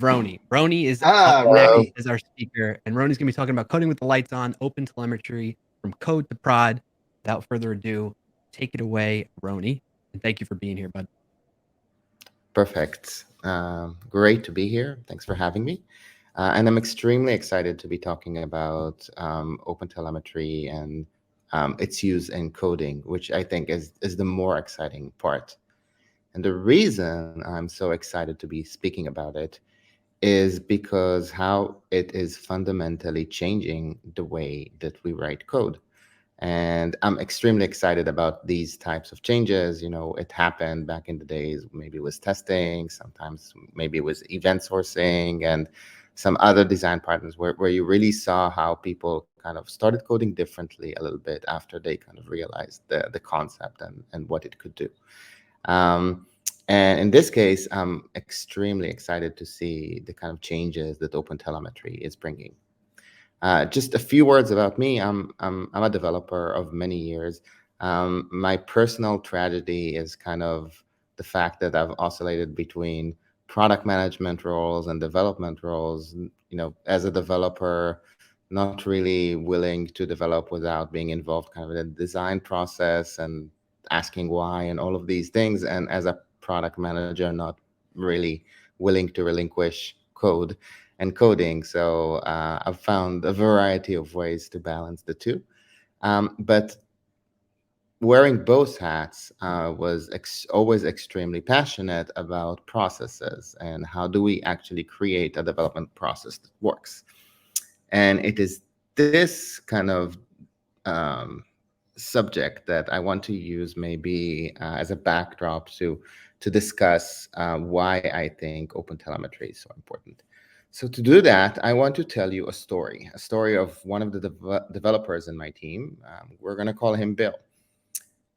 Roni. Roni is up next Roni. as our speaker, and Roni's going to be talking about coding with the lights on, OpenTelemetry, from code to prod. Without further ado, take it away, Roni. And thank you for being here, bud. Perfect. Great to be here. Thanks for having me. And I'm extremely excited to be talking about OpenTelemetry and its use in coding, which I think is the more exciting part. And the reason I'm so excited to be speaking about it is because how it is fundamentally changing the way that we write code. And I'm extremely excited about these types of changes. It happened back in the days, maybe it was testing, sometimes maybe it was event sourcing and some other design partners where you really saw how people kind of started coding differently a little bit after they kind of realized the concept and what it could do. And in this case, I'm extremely excited to see the kind of changes that OpenTelemetry is bringing. Just a few words about me. I'm a developer of many years. My personal tragedy is kind of the fact that I've oscillated between product management roles and development roles. As a developer, not really willing to develop without being involved kind of in the design process and asking why and all of these things. And as a product manager, not really willing to relinquish code and coding. So I've found a variety of ways to balance the two. But wearing both hats was always extremely passionate about processes and how do we actually create a development process that works. And it is this kind of subject that I want to use maybe as a backdrop to discuss why I think OpenTelemetry is so important. So to do that, I want to tell you a story of one of the developers in my team. We're going to call him Bill.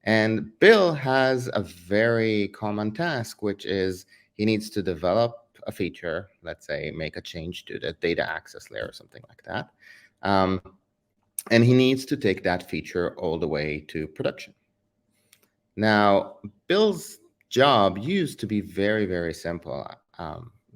And Bill has a very common task, which is he needs to develop a feature, let's say make a change to the data access layer or something like that. And he needs to take that feature all the way to production. Now, Bill's job used to be very, very simple.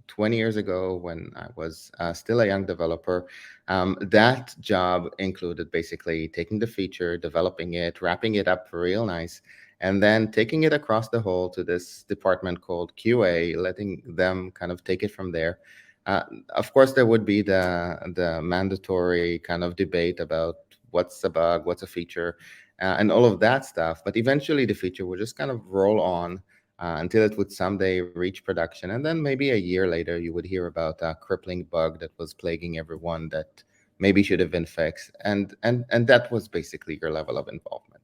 20 years ago, when I was still a young developer, that job included basically taking the feature, developing it, wrapping it up real nice, and then taking it across the hall to this department called QA, letting them kind of take it from there. Of course, there would be the mandatory kind of debate about what's a bug, what's a feature, and all of that stuff. But eventually, the feature would just kind of roll on until it would someday reach production. And then maybe a year later, you would hear about a crippling bug that was plaguing everyone that maybe should have been fixed. And that was basically your level of involvement.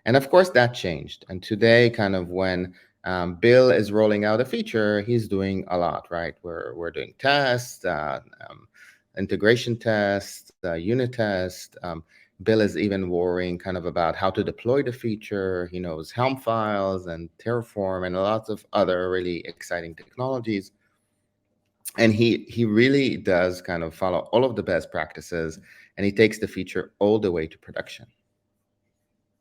And of course, that changed. And today, kind of when Bill is rolling out a feature, he's doing a lot, right? We're doing tests, integration tests, unit tests. Bill is even worrying kind of about how to deploy the feature. He knows Helm files and Terraform and lots of other really exciting technologies. And he really does kind of follow all of the best practices, and he takes the feature all the way to production.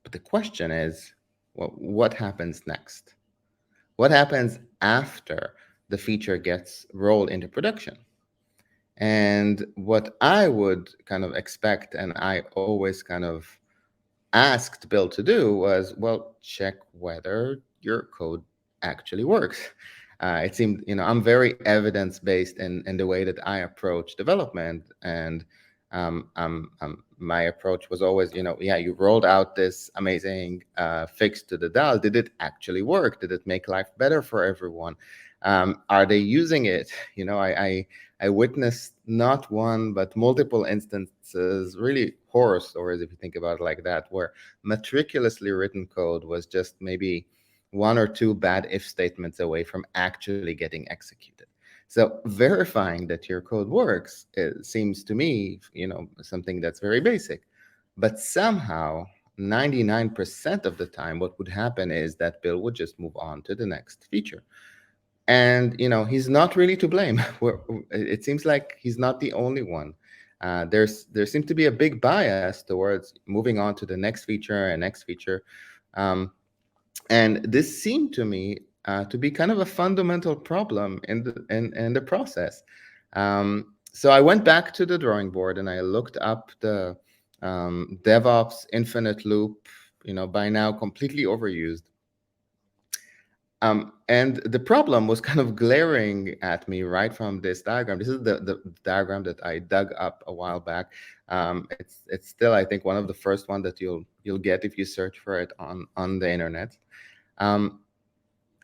But the question is, well, what happens next? What happens after the feature gets rolled into production? And what I would kind of expect, and I always kind of asked Bill to do was, well, check whether your code actually works. It seemed, I'm very evidence-based in the way that I approach development. And my approach was always, yeah, you rolled out this amazing fix to the DAL. Did it actually work? Did it make life better for everyone? Are they using it? I witnessed not one, but multiple instances, really horror stories, if you think about it like that, where meticulously written code was just maybe one or two bad if statements away from actually getting executed. So verifying that your code works, it seems to me, something that's very basic. But somehow, 99% of the time, what would happen is that Bill would just move on to the next feature. And he's not really to blame. It seems like he's not the only one. There seems to be a big bias towards moving on to the next feature and next feature, and this seemed to me to be kind of a fundamental problem in the process. So I went back to the drawing board and I looked up the DevOps infinite loop, by now completely overused. And the problem was kind of glaring at me right from this diagram. This is the diagram that I dug up a while back. It's still, I think, one of the first one that you'll get if you search for it on the internet. And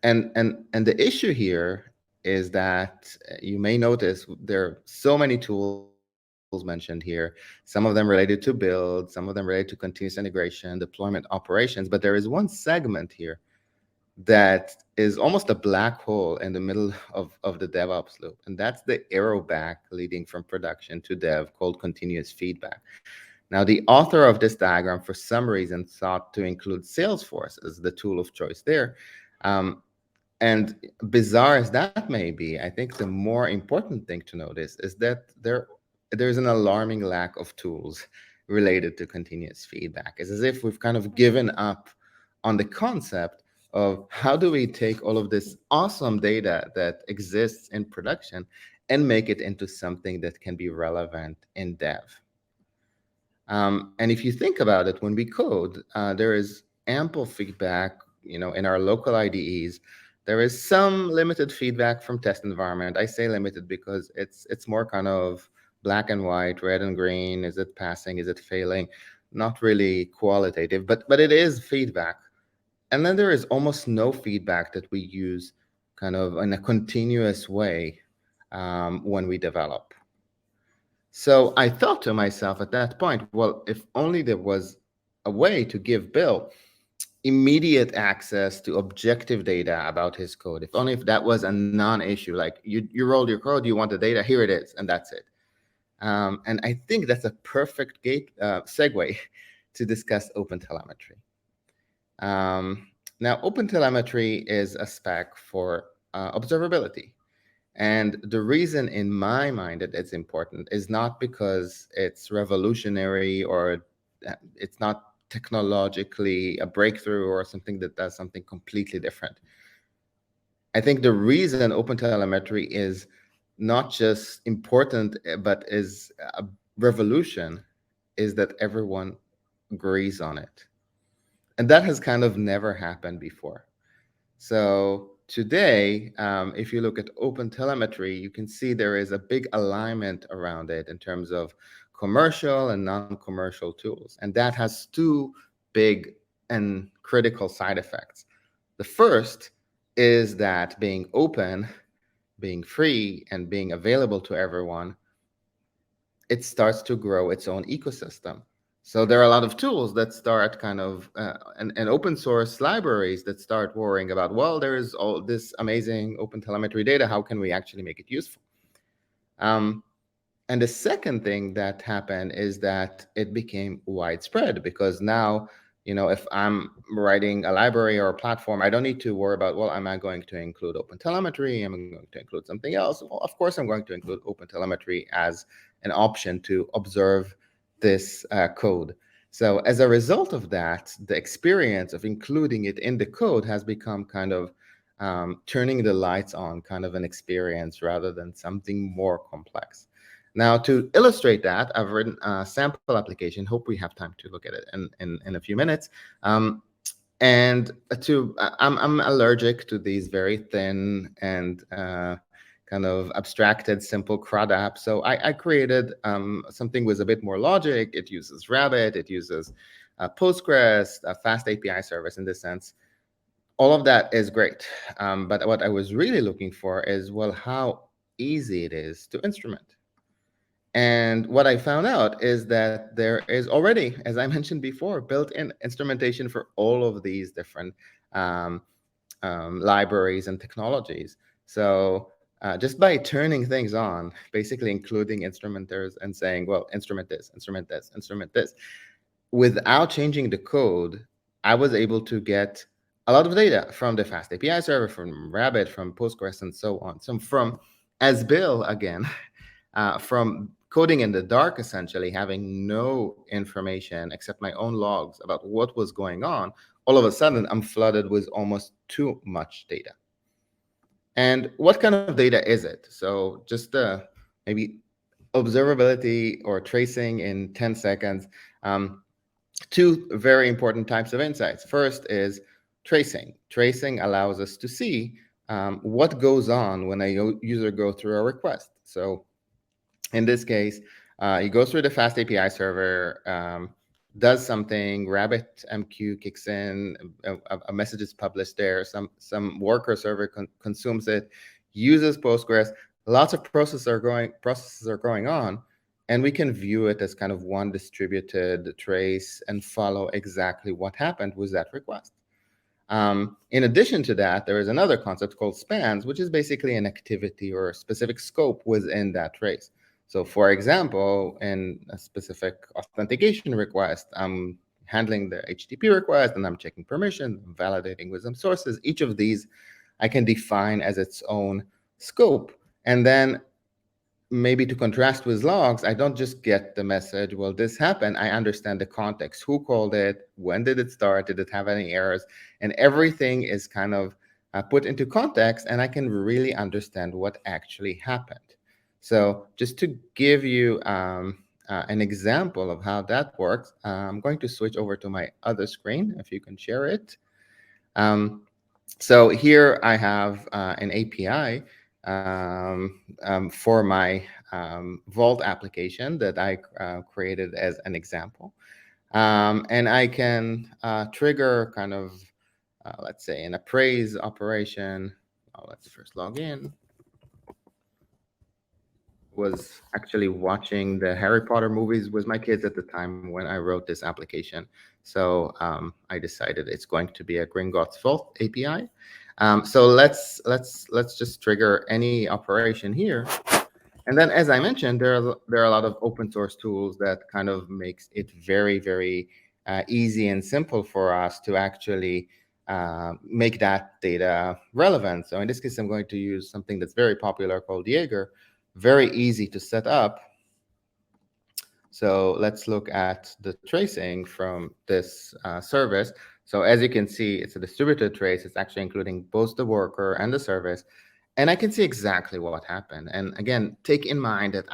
the issue here is that you may notice there are so many tools mentioned here. Some of them related to build, some of them related to continuous integration, deployment operations, but there is one segment here that is almost a black hole in the middle of the DevOps loop. And that's the arrow back leading from production to dev called continuous feedback. Now, the author of this diagram, for some reason, thought to include Salesforce as the tool of choice there. And bizarre as that may be, I think the more important thing to notice is that there's an alarming lack of tools related to continuous feedback. It's as if we've kind of given up on the concept of how do we take all of this awesome data that exists in production and make it into something that can be relevant in dev. And if you think about it, when we code, there is ample feedback, in our local IDEs. There is some limited feedback from test environment. I say limited because it's more kind of black and white, red and green. Is it passing? Is it failing? Not really qualitative, but it is feedback. And then there is almost no feedback that we use kind of in a continuous way when we develop. So I thought to myself at that point, well, if only there was a way to give Bill immediate access to objective data about his code, if only if that was a non-issue, like you rolled your code, you want the data, here it is, and that's it. And I think that's a perfect segue to discuss OpenTelemetry. Now, OpenTelemetry is a spec for observability. And the reason in my mind that it's important is not because it's revolutionary or it's not technologically a breakthrough or something that does something completely different. I think the reason OpenTelemetry is not just important, but is a revolution is that everyone agrees on it. And that has kind of never happened before. So today, if you look at OpenTelemetry, you can see there is a big alignment around it in terms of commercial and non-commercial tools. And that has two big and critical side effects. The first is that being open, being free, and being available to everyone, it starts to grow its own ecosystem. So there are a lot of tools that start kind of, and open source libraries that start worrying about, well, there is all this amazing OpenTelemetry data. How can we actually make it useful? And the second thing that happened is that it became widespread because now, if I'm writing a library or a platform, I don't need to worry about, well, am I going to include OpenTelemetry? Am I going to include something else? Well, of course, I'm going to include OpenTelemetry as an option to observe this code. So as a result of that, the experience of including it in the code has become kind of turning the lights on kind of an experience rather than something more complex. Now, to illustrate that, I've written a sample application. Hope we have time to look at it in a few minutes. And I'm allergic to these very thin and kind of abstracted, simple CRUD apps. So I created something with a bit more logic. It uses Rabbit. It uses Postgres, a fast API service in this sense. All of that is great. But what I was really looking for is, well, how easy it is to instrument. And what I found out is that there is already, as I mentioned before, built-in instrumentation for all of these different libraries and technologies. So just by turning things on, basically including instrumenters and saying, well, instrument this, instrument this, instrument this, without changing the code, I was able to get a lot of data from the fast API server, from Rabbit, from Postgres, and so on. So from, as Bill again, from coding in the dark, essentially having no information except my own logs about what was going on, all of a sudden I'm flooded with almost too much data. And what kind of data is it? So just maybe observability or tracing in 10 seconds. Two very important types of insights. First is tracing. Tracing allows us to see what goes on when a user goes through a request. So in this case, he goes through the fast API server, does something, RabbitMQ kicks in, a message is published there, some worker server consumes it, uses Postgres, lots of processes are going on, and we can view it as kind of one distributed trace and follow exactly what happened with that request. In addition to that, there is another concept called spans, which is basically an activity or a specific scope within that trace. So for example, in a specific authentication request, I'm handling the HTTP request and I'm checking permissions, I'm validating with some sources. Each of these I can define as its own scope. And then maybe to contrast with logs, I don't just get the message, well, this happened. I understand the context. Who called it? When did it start? Did it have any errors? And everything is kind of put into context, and I can really understand what actually happened. So just to give you an example of how that works, I'm going to switch over to my other screen, if you can share it. So here I have an API for my Vault application that I created as an example. And I can trigger kind of, let's say, an appraise operation. Let's first log in. Was actually watching the Harry Potter movies with my kids at the time when I wrote this application. So I decided it's going to be a Gringotts Vault API. So let's just trigger any operation here. And then, as I mentioned, there are a lot of open source tools that kind of makes it very, very easy and simple for us to actually make that data relevant. So in this case, I'm going to use something that's very popular called Jaeger, very easy to set up. So let's look at the tracing from this service. So as you can see, it's a distributed trace. It's actually including both the worker and the service. And I can see exactly what happened. And again, take in mind that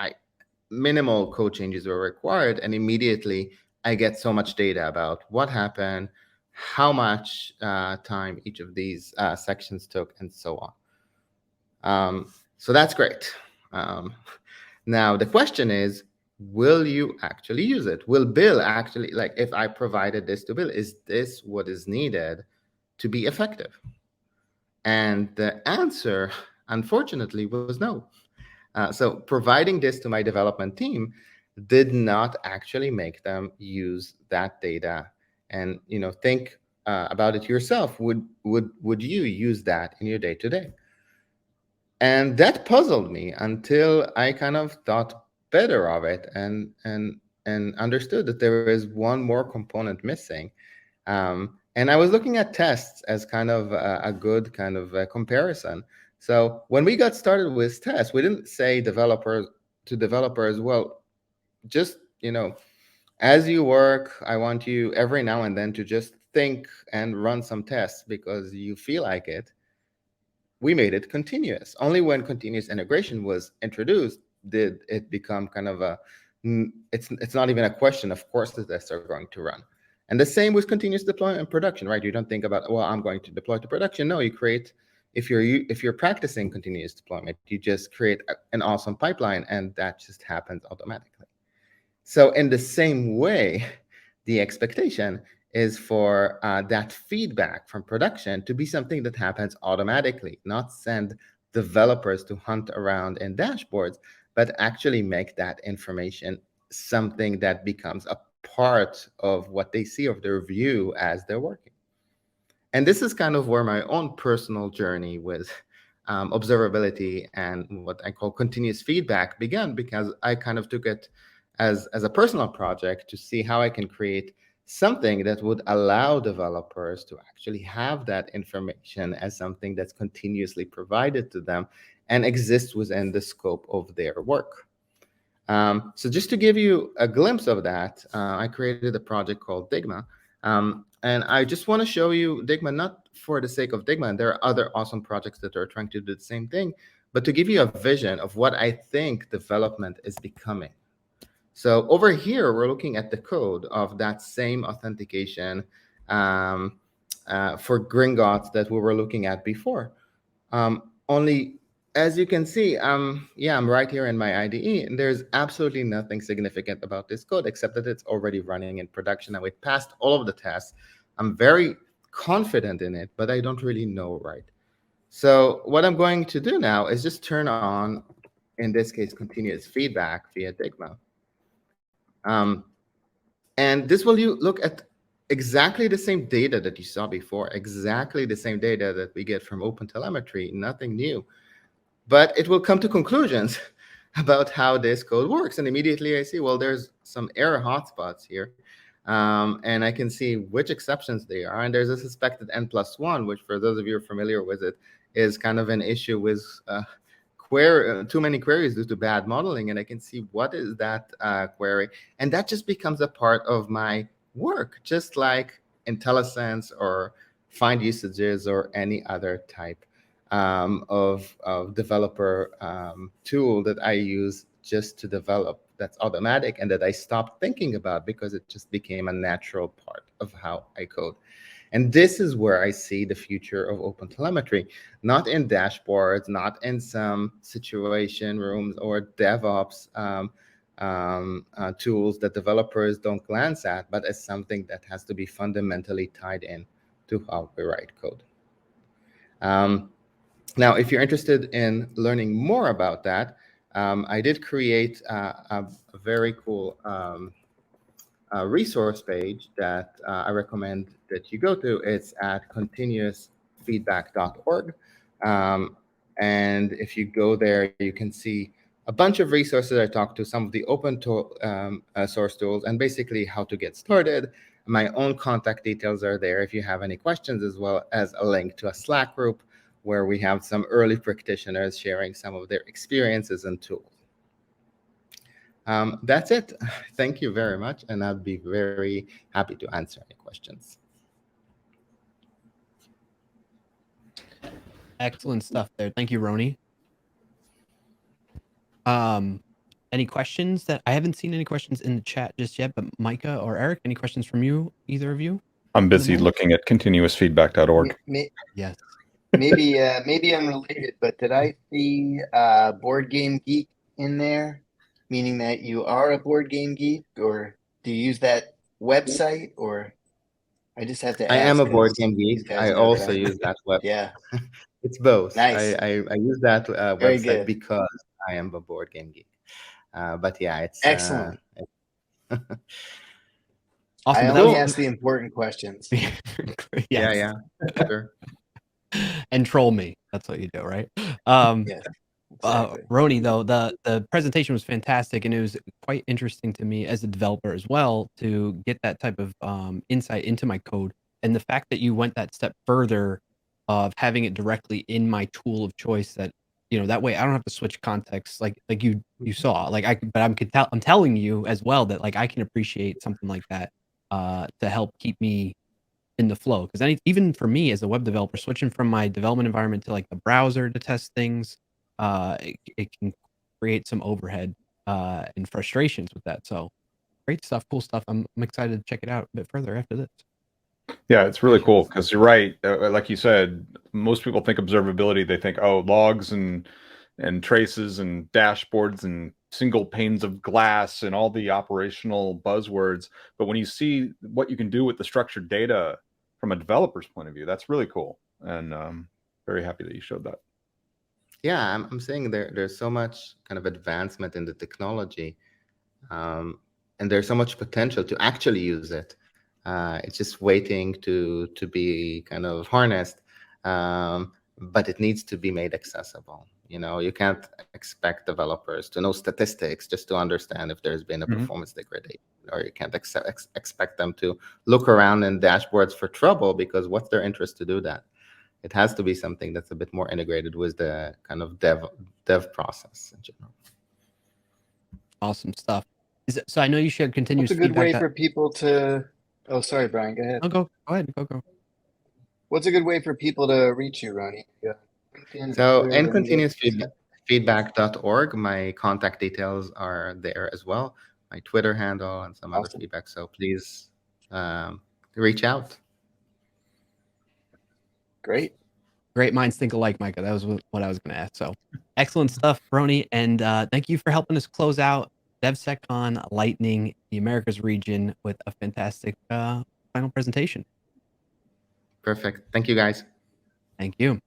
minimal code changes were required, and immediately I get so much data about what happened, how much time each of these sections took, and so on. So that's great. Now the question is, will you actually use it? Will Bill actually, like, if I provided this to Bill, is this what is needed to be effective? And the answer, unfortunately, was no. So providing this to my development team did not actually make them use that data. And think about it yourself. Would you use that in your day-to-day? And that puzzled me until I kind of thought better of it and understood that there is one more component missing. And I was looking at tests as kind of a good kind of a comparison. So when we got started with tests, we didn't say to developers, well, just, as you work, I want you every now and then to just think and run some tests because you feel like it. We made it continuous. Only when continuous integration was introduced did it become kind of it's not even a question. Of course, the tests are going to run. And the same with continuous deployment and production, right? You don't think about, well, I'm going to deploy to production. No, you create, if you're practicing continuous deployment, you just create an awesome pipeline, and that just happens automatically. So in the same way, the expectation is for that feedback from production to be something that happens automatically, not send developers to hunt around in dashboards, but actually make that information something that becomes a part of what they see of their view as they're working. And this is kind of where my own personal journey with observability and what I call continuous feedback began, because I kind of took it as a personal project to see how I can create something that would allow developers to actually have that information as something that's continuously provided to them and exists within the scope of their work. So just to give you a glimpse of that, I created a project called Digma. And I just want to show you Digma, not for the sake of Digma, and there are other awesome projects that are trying to do the same thing, but to give you a vision of what I think development is becoming. So over here, we're looking at the code of that same authentication for Gringotts that we were looking at before. Only, as you can see, I'm right here in my IDE, and there's absolutely nothing significant about this code except that it's already running in production and we passed all of the tests. I'm very confident in it, but I don't really know right. So what I'm going to do now is just turn on, in this case, continuous feedback via Digma. And this will look at exactly the same data that you saw before, exactly the same data that we get from OpenTelemetry, nothing new. But it will come to conclusions about how this code works. And immediately I see, well, there's some error hotspots here. And I can see which exceptions they are. And there's a suspected N+1, which for those of you who are familiar with it, is kind of an issue with too many queries due to bad modeling. And I can see what is that query. And that just becomes a part of my work, just like IntelliSense or find usages or any other type of developer tool that I use just to develop that's automatic and that I stopped thinking about because it just became a natural part of how I code. And this is where I see the future of OpenTelemetry, not in dashboards, not in some situation rooms or DevOps tools that developers don't glance at, but as something that has to be fundamentally tied in to how we write code. Now, if you're interested in learning more about that, I did create a very cool resource page that I recommend that you go to. It's at continuousfeedback.org. And if you go there, you can see a bunch of resources. I talked to some of the open source tools and basically how to get started. My own contact details are there if you have any questions, as well as a link to a Slack group where we have some early practitioners sharing some of their experiences and tools. That's it. Thank you very much, and I'll be very happy to answer any questions. Excellent stuff there. Thank you, Roni. Any questions that I haven't seen any questions in the chat just yet, but Micah or Eric, any questions from you, either of you? I'm busy looking at continuousfeedback.org. Yes. Maybe unrelated, but did I see Board Game Geek in there? Meaning that you are a board game geek, or do you use that website, or I just have to ask. I am a board game geek. I also use that website. Yeah. It's both. Nice. I use that website because I am a board game geek. But yeah, it's excellent. Awesome. I only ask the important questions. Yes. Yeah, sure. And troll me. That's what you do, right? Yes. Exactly. Roni, though, the presentation was fantastic, and it was quite interesting to me as a developer as well to get that type of insight into my code. And the fact that you went that step further of having it directly in my tool of choice, that that way I don't have to switch contexts like you saw. Like I'm telling you as well that like I can appreciate something like that to help keep me in the flow, because even for me as a web developer, switching from my development environment to like the browser to test things, it can create some overhead and frustrations with that. So great stuff, cool stuff. I'm excited to check it out a bit further after this. Yeah, it's really cool because you're right. Like you said, most people think observability, they think, oh, logs and traces and dashboards and single panes of glass and all the operational buzzwords. But when you see what you can do with the structured data from a developer's point of view, that's really cool. And very happy that you showed that. Yeah, I'm saying there's so much kind of advancement in the technology, and there's so much potential to actually use it. It's just waiting to be kind of harnessed, but it needs to be made accessible. You can't expect developers to know statistics just to understand if there's been a performance degradation, or you can't expect them to look around in dashboards for trouble, because what's their interest to do that? It has to be something that's a bit more integrated with the kind of dev process in general. Awesome stuff. So I know you shared continuous feedback. It's a good way for people to Oh, sorry, Brian. Go ahead. Oh, go ahead. Go. What's a good way for people to reach you, Roni? Yeah. LinkedIn, So Twitter, in any continuous other- feedback.org, my contact details are there as well, my Twitter handle and some other Awesome. feedback. So please reach out. Great. Great minds think alike, Micah. That was what I was going to ask. So excellent stuff, Roni. And thank you for helping us close out DevSecCon Lightning, the Americas region, with a fantastic final presentation. Perfect. Thank you, guys. Thank you.